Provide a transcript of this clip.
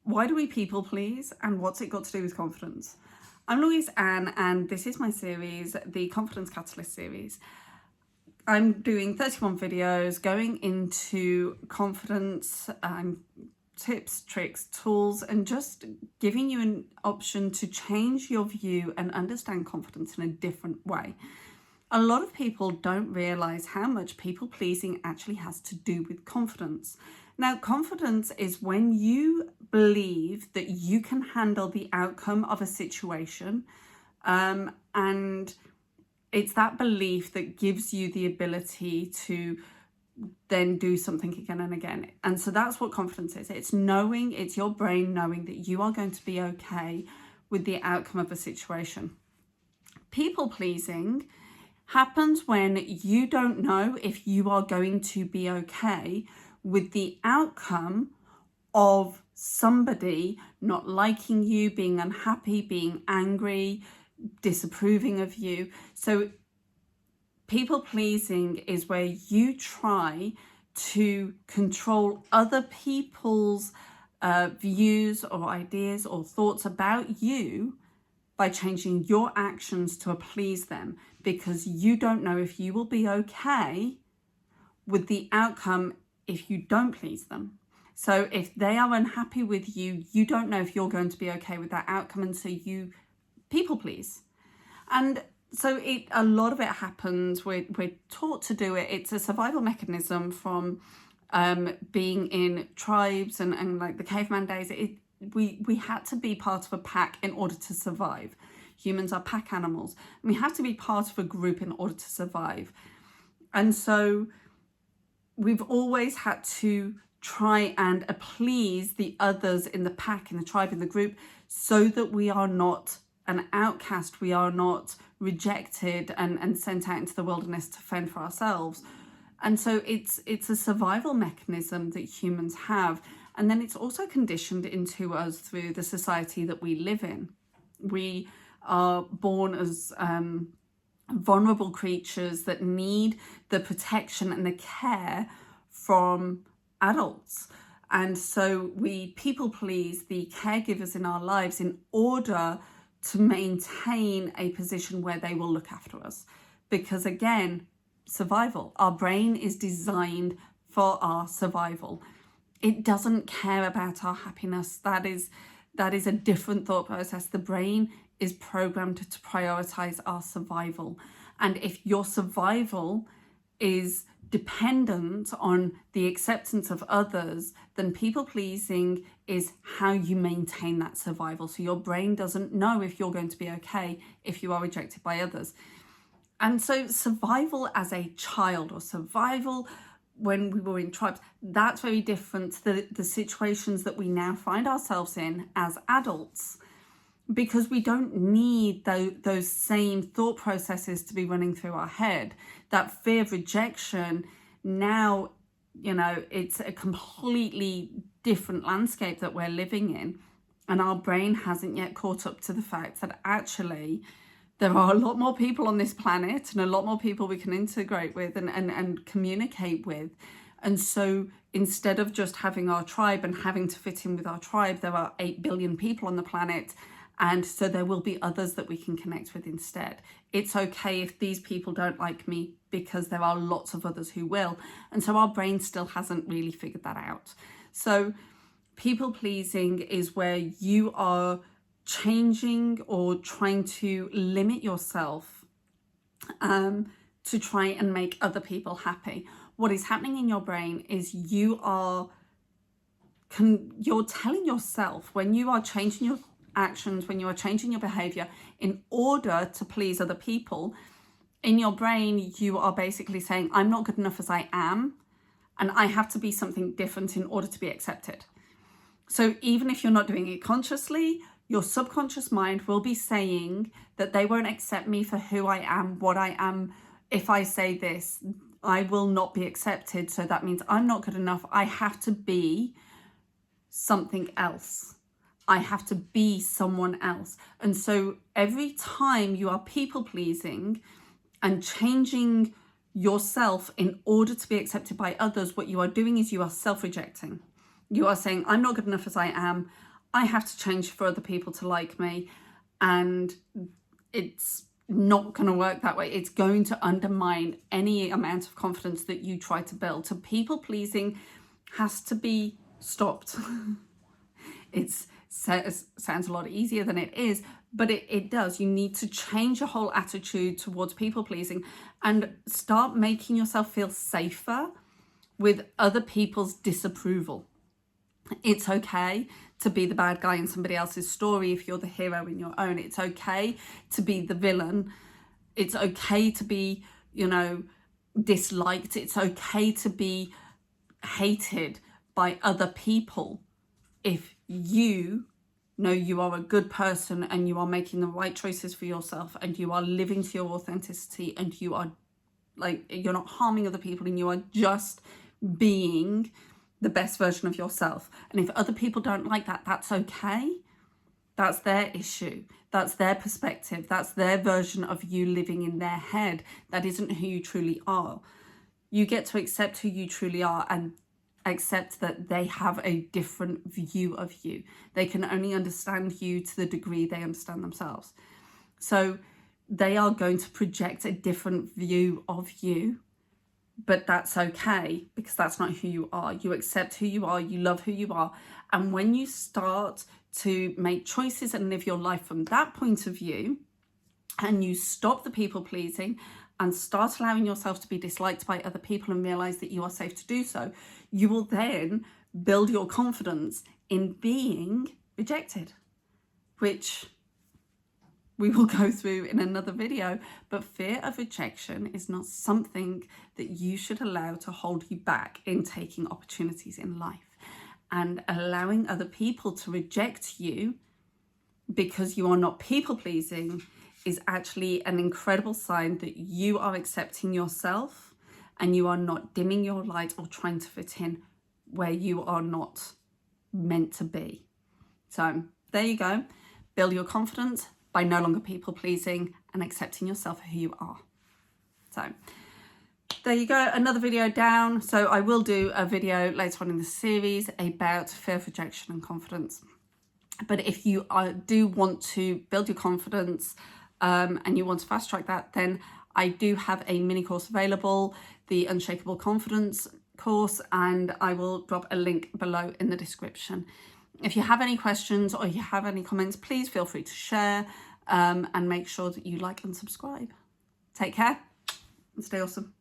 Why do we people please, and what's it got to do with confidence? I'm Louise Ann, and this is my series, the Confidence Catalyst series. I'm doing 31 videos going into confidence, tips, tricks, tools, and just giving you an option to change your view and understand confidence in a different way. A lot of people don't realize how much people pleasing actually has to do with confidence. Now, confidence is when you believe that you can handle the outcome of a situation, and it's that belief that gives you the ability to then do something again and again. And so that's what confidence is. It's knowing, it's your brain knowing that you are going to be okay with the outcome of a situation. People pleasing happens when you don't know if you are going to be okay with the outcome of somebody not liking you, being unhappy, being angry, disapproving of you. So people pleasing is where you try to control other people's views or ideas or thoughts about you by changing your actions to please them, because you don't know if you will be okay with the outcome if you don't please them. So if they are unhappy with you, you don't know if you're going to be okay with that outcome, and so you people please. And so a lot of it happens, we're taught to do it. It's a survival mechanism from being in tribes and like the caveman days. We had to be part of a pack in order to survive. Humans are pack animals. And we have to be part of a group in order to survive. And so we've always had to try and please the others in the pack, in the tribe, in the group, so that we are not an outcast, we are not rejected and sent out into the wilderness to fend for ourselves. And so it's a survival mechanism that humans have. And then it's also conditioned into us through the society that we live in. We are born as vulnerable creatures that need the protection and the care from adults. And so we people please the caregivers in our lives in order to maintain a position where they will look after us. Because again, survival. Our brain is designed for our survival. It doesn't care about our happiness. That is a different thought process. The brain is programmed to prioritize our survival. And if your survival is dependent on the acceptance of others, then people pleasing is how you maintain that survival. So your brain doesn't know if you're going to be okay if you are rejected by others. And so survival as a child, or survival when we were in tribes, that's very different to the situations that we now find ourselves in as adults, because we don't need those same thought processes to be running through our head. That fear of rejection, now, it's a completely different landscape that we're living in. And our brain hasn't yet caught up to the fact that actually there are a lot more people on this planet and a lot more people we can integrate with and communicate with. And so instead of just having our tribe and having to fit in with our tribe, there are 8 billion people on the planet. And so there will be others that we can connect with instead. It's okay if these people don't like me, because there are lots of others who will. And so our brain still hasn't really figured that out. So people pleasing is where you are changing or trying to limit yourself to try and make other people happy. What is happening in your brain is you're telling yourself, when you are changing your actions, when you are changing your behavior in order to please other people, in your brain you are basically saying, I'm not good enough as I am, and I have to be something different in order to be accepted. So even if you're not doing it consciously, your subconscious mind will be saying that they won't accept me for who I am, what I am. If I say this, I will not be accepted. So that means I'm not good enough. I have to be something else. I have to be someone else. And so every time you are people pleasing and changing yourself in order to be accepted by others, what you are doing is you are self-rejecting. You are saying, I'm not good enough as I am. I have to change for other people to like me, and it's not going to work that way. It's going to undermine any amount of confidence that you try to build. So people pleasing has to be stopped. It sounds a lot easier than it is, but it does. You need to change your whole attitude towards people pleasing and start making yourself feel safer with other people's disapproval. It's okay to be the bad guy in somebody else's story if you're the hero in your own. It's okay to be the villain. It's okay to be, disliked. It's okay to be hated by other people if you know you are a good person and you are making the right choices for yourself and you are living to your authenticity and you are you're not harming other people and you are just being the best version of yourself. And if other people don't like that, that's okay. That's their issue. That's their perspective. That's their version of you living in their head. That isn't who you truly are. You get to accept who you truly are and accept that they have a different view of you. They can only understand you to the degree they understand themselves. So they are going to project a different view of you, but that's okay because that's not who you are. You accept who you are, you love who you are. And when you start to make choices and live your life from that point of view, and you stop the people pleasing and start allowing yourself to be disliked by other people and realize that you are safe to do so, you will then build your confidence in being rejected, which we will go through in another video. But fear of rejection is not something that you should allow to hold you back in taking opportunities in life. And allowing other people to reject you because you are not people pleasing is actually an incredible sign that you are accepting yourself and you are not dimming your light or trying to fit in where you are not meant to be. So there you go. Build your confidence by no longer people pleasing and accepting yourself for who you are. So there you go, another video down. So I will do a video later on in the series about fear of rejection and confidence. But if you do want to build your confidence and you want to fast track that, then I do have a mini course available, the Unshakable Confidence course, and I will drop a link below in the description. If you have any questions or you have any comments, please feel free to share and make sure that you like and subscribe. Take care and stay awesome.